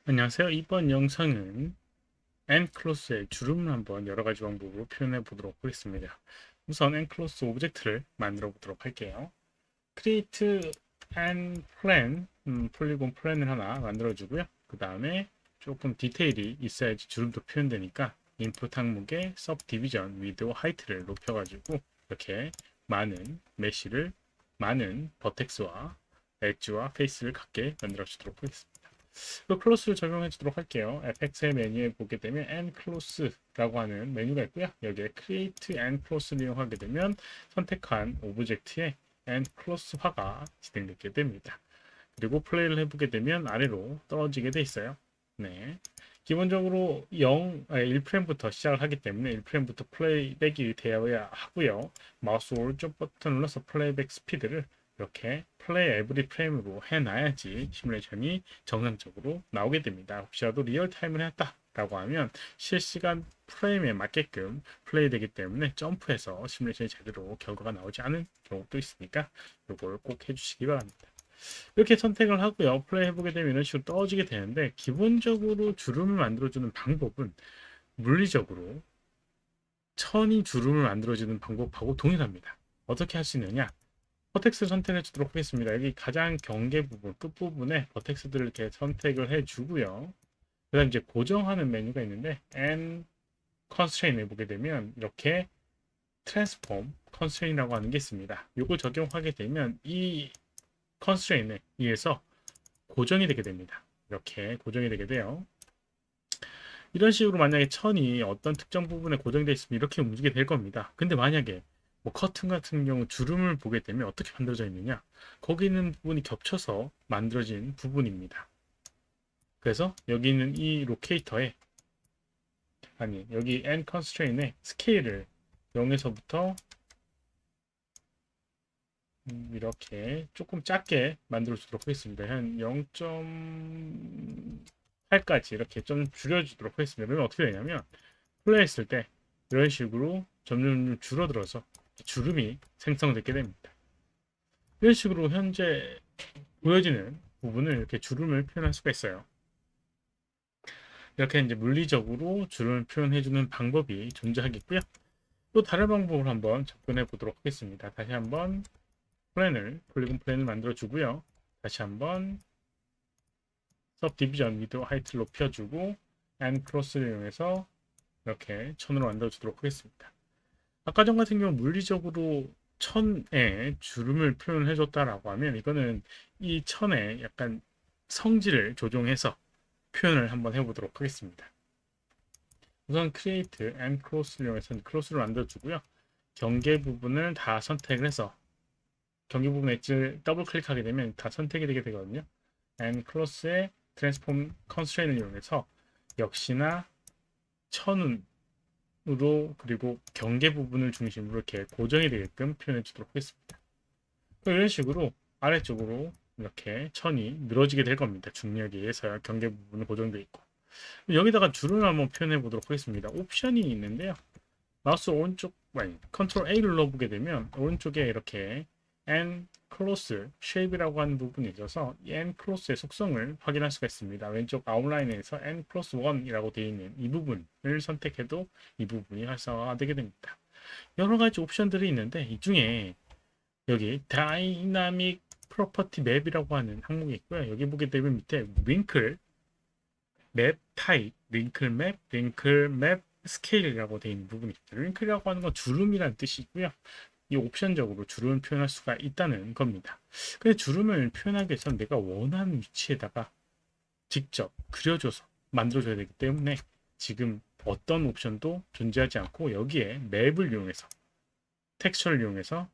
안녕하세요. 이번 영상은 nClose의 주름을 한번 여러 가지 방법으로 표현해 보도록 하겠습니다. 우선 nClose 오브젝트를 만들어 보도록 할게요. create and plan, 폴리곤 플랜을 하나 만들어 주고요. 그 다음에 조금 디테일이 있어야지 주름도 표현되니까 input 항목에 subdivision, width와 height를 높여가지고 이렇게 많은 메쉬를 많은 버텍스와 엣지와 페이스를 갖게 만들어 주도록 하겠습니다. 그 클로스를 적용해 주도록 할게요. FX의 메뉴에 보게 되면 nClose라고 하는 메뉴가 있고요. 여기에 create nClose를 이용하게 되면 선택한 오브젝트에 nClose화가 진행되게 됩니다. 그리고 플레이를 해보게 되면 아래로 떨어지게 돼 있어요. 네. 기본적으로 1프레임부터 시작을 하기 때문에 1프레임부터 플레이백이 되어야 하고요. 마우스 오른쪽 버튼 눌러서 플레이백 스피드를 이렇게 플레이 에브리 프레임으로 해놔야지 시뮬레이션이 정상적으로 나오게 됩니다. 혹시라도 리얼타임을 했다라고 하면 실시간 프레임에 맞게끔 플레이 되기 때문에 점프해서 시뮬레이션이 제대로 결과가 나오지 않은 경우도 있으니까 이걸 꼭 해주시기 바랍니다. 이렇게 선택을 하고요. 플레이 해보게 되면 이런 식으로 떨어지게 되는데 기본적으로 주름을 만들어주는 방법은 물리적으로 천이 주름을 만들어주는 방법하고 동일합니다. 어떻게 할 수 있느냐? 버텍스 선택해 주도록 하겠습니다. 여기 가장 경계 부분, 끝부분에 버텍스들을 이렇게 선택을 해 주고요. 그 다음 이제 고정하는 메뉴가 있는데 N constraint 해보게 되면 이렇게 transform constraint이라고 하는 게 있습니다. 이걸 적용하게 되면 이 constraint에 의해서 고정이 되게 됩니다. 이렇게 고정이 되게 돼요. 이런 식으로 만약에 천이 어떤 특정 부분에 고정되어 있으면 이렇게 움직이게 될 겁니다. 근데 만약에 뭐 커튼 같은 경우 주름을 보게 되면 어떻게 만들어져 있느냐? 거기 있는 부분이 겹쳐서 만들어진 부분입니다. 그래서 여기 있는 이 로케이터에 아니 여기 N constraint의 스케일을 0에서부터 이렇게 조금 작게 만들어 주도록 하겠습니다. 한 0.8까지 이렇게 좀 줄여주도록 하겠습니다. 그러면 어떻게 되냐면 플레이했을 때 이런 식으로 점점 줄어들어서 주름이 생성되게 됩니다. 이런 식으로 현재 보여지는 부분을 이렇게 주름을 표현할 수가 있어요. 이렇게 이제 물리적으로 주름을 표현해주는 방법이 존재하겠고요. 또 다른 방법을 한번 접근해 보도록 하겠습니다. 다시 한번 폴리곤 플랜을 만들어 주고요. 다시 한번 subdivision width height를 높여주고 and cross를 이용해서 이렇게 천으로 만들어 주도록 하겠습니다. 아까 전 같은 경우 물리적으로 천에 주름을 표현해 줬다라고 하면 이거는 이 천의 약간 성질을 조정해서 표현을 한번 해보도록 하겠습니다. 우선 create and cross를 이용해서 크로스를 만들어 주고요. 경계 부분을 다 선택을 해서 경계 부분 엣지를 더블 클릭하게 되면 다 선택이 되게 되거든요. and cross의 transform constraint을 이용해서 역시나 천은 으로 그리고 경계 부분을 중심으로 이렇게 고정이 되게끔 표현해 주도록 하겠습니다. 이런 식으로 아래쪽으로 이렇게 천이 늘어지게 될 겁니다. 중력에 의해서 경계 부분은 고정되어 있고 여기다가 줄을 한번 표현해 보도록 하겠습니다. 옵션이 있는데요. 마우스 오른쪽 아니 컨트롤 A 눌러보게 되면 오른쪽에 이렇게 N close shape이라고 하는 부분이 있어서 이 N close의 속성을 확인할 수가 있습니다. 왼쪽 아웃라인에서 N 플러스 1이라고 되어 있는 이 부분을 선택해도 이 부분이 활성화가 되게 됩니다. 여러 가지 옵션들이 있는데 이 중에 여기 다이나믹 프로퍼티 맵이라고 하는 항목이 있고요. 여기 보게 되면 밑에 링클 맵 타입, 링클 맵 스케일이라고 되어 있는 부분이 있죠. 링클이라고 하는 건 주름이라는 뜻이고요. 이 옵션적으로 주름을 표현할 수가 있다는 겁니다. 근데 주름을 표현하기 위해서는 내가 원하는 위치에다가 직접 그려줘서 만들어줘야 되기 때문에 지금 어떤 옵션도 존재하지 않고 여기에 맵을 이용해서 텍스처를 이용해서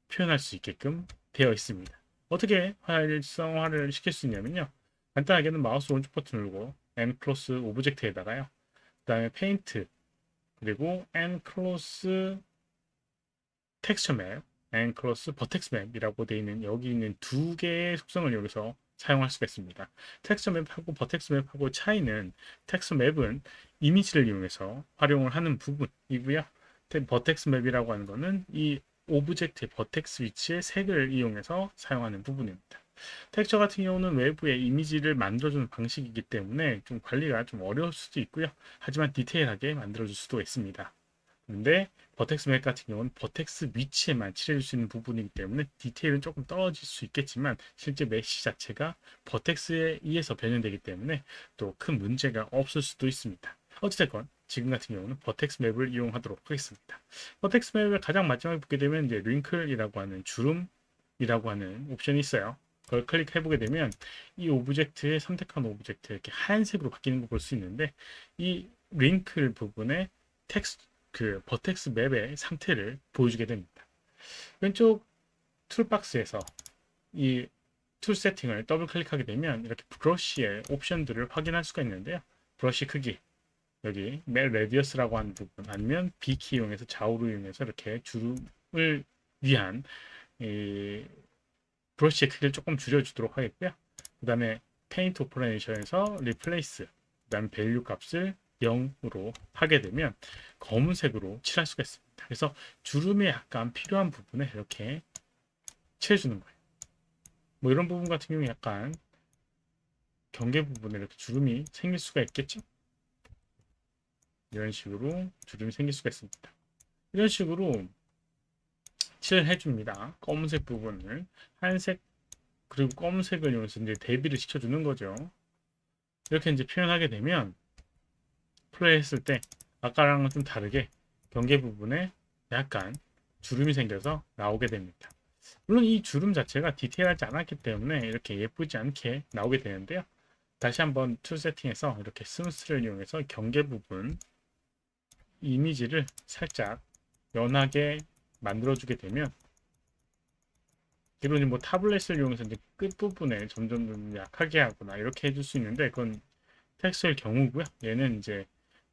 표현할 수 있게끔 되어 있습니다. 어떻게 활성화를 시킬 수 있냐면요. 간단하게는 마우스 오른쪽 버튼 누르고 N 클로스 오브젝트에다가요. 그 다음에 페인트 그리고 N 클로스 텍스처 맵, and cross vertex 맵이라고 되어 있는 여기 있는 두 개의 속성을 여기서 사용할 수가 있습니다. 텍스처 맵하고 버텍스 맵하고 차이는 텍스처 맵은 이미지를 이용해서 활용을 하는 부분이고요. 버텍스 맵이라고 하는 것은 이 오브젝트의 버텍스 위치의 색을 이용해서 사용하는 부분입니다. 텍스처 같은 경우는 외부에 이미지를 만들어주는 방식이기 때문에 좀 관리가 좀 어려울 수도 있고요. 하지만 디테일하게 만들어줄 수도 있습니다. 근데 버텍스 맵 같은 경우는 버텍스 위치에만 칠해줄 수 있는 부분이기 때문에 디테일은 조금 떨어질 수 있겠지만 실제 메시 자체가 버텍스에 의해서 변형되기 때문에 또 큰 문제가 없을 수도 있습니다. 어찌됐건 지금 같은 경우는 버텍스 맵을 이용하도록 하겠습니다. 버텍스 맵을 가장 마지막에 보게 되면 이제 링클이라고 하는 주름이라고 하는 옵션이 있어요. 그걸 클릭해 보게 되면 이 오브젝트의 선택한 오브젝트 이렇게 하얀색으로 바뀌는 걸 볼 수 있는데 이 링클 부분에 텍스트 그 버텍스 맵의 상태를 보여주게 됩니다. 왼쪽 툴박스에서 이 툴 세팅을 더블 클릭하게 되면 이렇게 브러쉬의 옵션들을 확인할 수가 있는데요. 브러쉬 크기, 여기 멜 레디어스라고 하는 부분, 아니면 B키 이용해서 좌우로 이용해서 이렇게 주름을 위한 이 브러쉬의 크기를 조금 줄여주도록 하겠고요. 그 다음에 페인트 오퍼레이션에서 리플레이스, 그 다음에 밸류 값을 0으로 하게 되면 검은색으로 칠할 수가 있습니다. 그래서 주름에 약간 필요한 부분에 이렇게 칠해주는 거예요. 뭐 이런 부분 같은 경우 약간 경계 부분에 이렇게 주름이 생길 수가 있겠죠. 이런 식으로 주름이 생길 수가 있습니다. 이런 식으로 칠해 줍니다. 검은색 부분을 하얀색 그리고 검은색을 이용해서 이제 대비를 시켜주는 거죠. 이렇게 이제 표현하게 되면 플레이했을 때 아까랑은 좀 다르게 경계 부분에 약간 주름이 생겨서 나오게 됩니다. 물론 이 주름 자체가 디테일하지 않았기 때문에 이렇게 예쁘지 않게 나오게 되는데요. 다시 한번 툴 세팅에서 이렇게 스무스를 이용해서 경계 부분 이미지를 살짝 연하게 만들어주게 되면, 기존에 뭐 타블렛을 이용해서 이제 끝부분에 점점 약하게 하거나 이렇게 해줄 수 있는데 그건 텍스트일 경우고요. 얘는 이제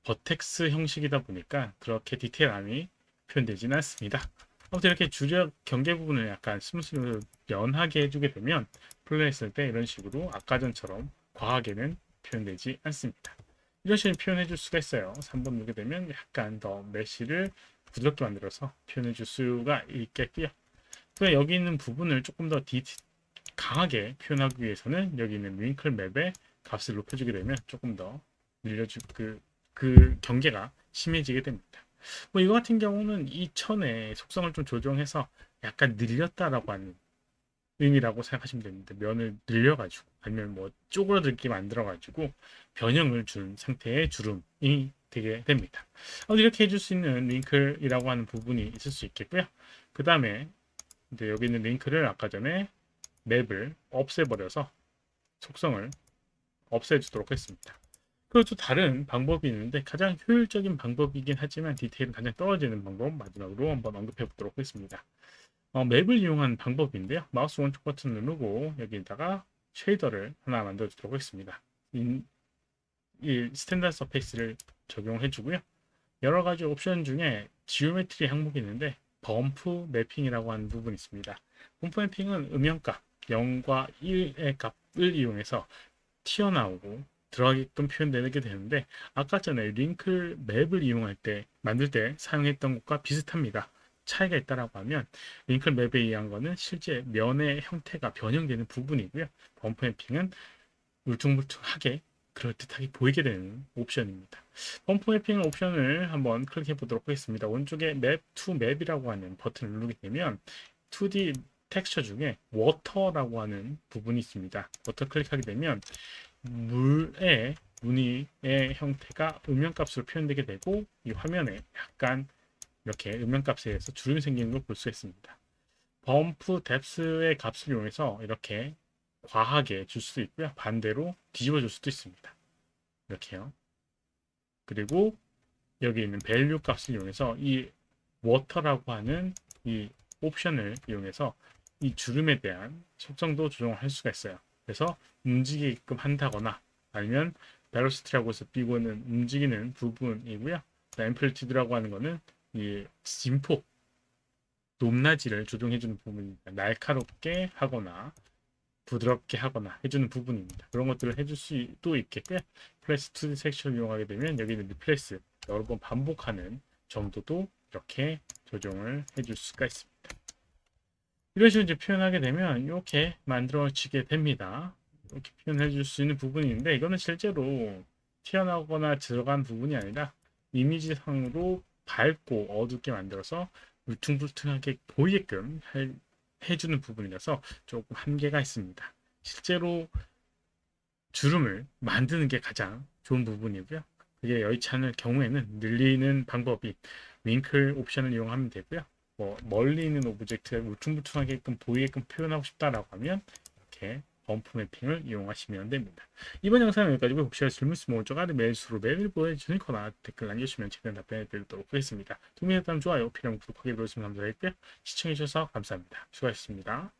버텍스 형식이다 보니까 그렇게 디테일함이 표현되지는 않습니다. 아무튼 이렇게 주력 경계 부분을 약간 스무스로 연하게 해주게 되면 플레이했을 때 이런 식으로 아까 전처럼 과하게는 표현되지 않습니다. 이런 식으로 표현해 줄 수가 있어요. 3번 누르게 되면 약간 더 메쉬를 부드럽게 만들어서 표현해 줄 수가 있겠고요. 또 여기 있는 부분을 조금 더 강하게 표현하기 위해서는 여기 있는 윙클 맵의 값을 높여주게 되면 조금 더 그 경계가 심해지게 됩니다. 뭐 이거 같은 경우는 이 천의 속성을 좀 조정해서 약간 늘렸다라고 하는 의미라고 생각하시면 되는데, 면을 늘려가지고 아니면 뭐 쪼그라들게 만들어가지고 변형을 준 상태의 주름이 되게 됩니다. 이렇게 해줄 수 있는 링클이라고 하는 부분이 있을 수 있겠고요. 그 다음에 이제 여기 있는 링크를 아까 전에 맵을 없애버려서 속성을 없애주도록 했습니다. 그리고 또 다른 방법이 있는데 가장 효율적인 방법이긴 하지만 디테일은 가장 떨어지는 방법 마지막으로 한번 언급해 보도록 하겠습니다. 맵을 이용한 방법인데요. 마우스 오른쪽 버튼 누르고 여기다가 쉐이더를 하나 만들어 주도록 하겠습니다. 이 스탠다드 서페이스를 적용해 주고요. 여러 가지 옵션 중에 지오메트리 항목이 있는데 범프 매핑이라고 하는 부분이 있습니다. 범프 매핑은 음영값 0과 1의 값을 이용해서 튀어나오고 들어가게끔 표현되게 되는데, 아까 전에 링클 맵을 이용할 때 만들 때 사용했던 것과 비슷합니다. 차이가 있다라고 하면 링클 맵에 의한 거는 실제 면의 형태가 변형되는 부분이고요. 범프 매핑은 울퉁불퉁하게 그럴듯하게 보이게 되는 옵션입니다. 범프 매핑 옵션을 한번 클릭해 보도록 하겠습니다. 오른쪽에 맵 투 맵이라고 하는 버튼을 누르게 되면 2D 텍스처 중에 워터라고 하는 부분이 있습니다. 워터 클릭하게 되면 물의 무늬의 형태가 음영값으로 표현되게 되고 이 화면에 약간 이렇게 음영값에 의해서 주름이 생기는 걸 볼 수 있습니다. 범프 뎁스의 값을 이용해서 이렇게 과하게 줄 수도 있고요. 반대로 뒤집어 줄 수도 있습니다. 이렇게요. 그리고 여기 있는 밸류 값을 이용해서 이 워터라고 하는 이 옵션을 이용해서 이 주름에 대한 속성도 조정할 수가 있어요. 그래서 움직이게끔 한다거나 아니면 벨로시티라고 해서 비고는 움직이는 부분이고요. 앰플리튜드라고 하는 거는 이 진폭 높낮이를 조정해주는 부분입니다. 날카롭게 하거나 부드럽게 하거나 해주는 부분입니다. 그런 것들을 해줄 수도 있겠고요. 플레이스 2D 섹션을 이용하게 되면 여기는 리플레이스 여러 번 반복하는 정도도 이렇게 조정을 해줄 수가 있습니다. 이런 식으로 이제 표현하게 되면 이렇게 만들어지게 됩니다. 이렇게 표현해 줄 수 있는 부분인데 이거는 실제로 튀어나오거나 들어간 부분이 아니라 이미지상으로 밝고 어둡게 만들어서 울퉁불퉁하게 보이게끔 해주는 부분이라서 조금 한계가 있습니다. 실제로 주름을 만드는 게 가장 좋은 부분이고요. 그게 여의치 않을 경우에는 늘리는 방법이 윙클 옵션을 이용하면 되고요. 뭐 멀리 있는 오브젝트가 울퉁불퉁하게끔 보이게끔 표현하고 싶다라고 하면 이렇게 범프 매핑을 이용하시면 됩니다. 이번 영상은 여기까지고 혹시 질문 있으면 오른쪽 아래 메일수로 메일 보내주시거나 댓글 남겨주시면 최대한 답변해 드리도록 하겠습니다. 도움이 됐다면 좋아요, 필요하면 구독하기 눌러주시면 감사하겠고요. 시청해주셔서 감사합니다. 수고하셨습니다.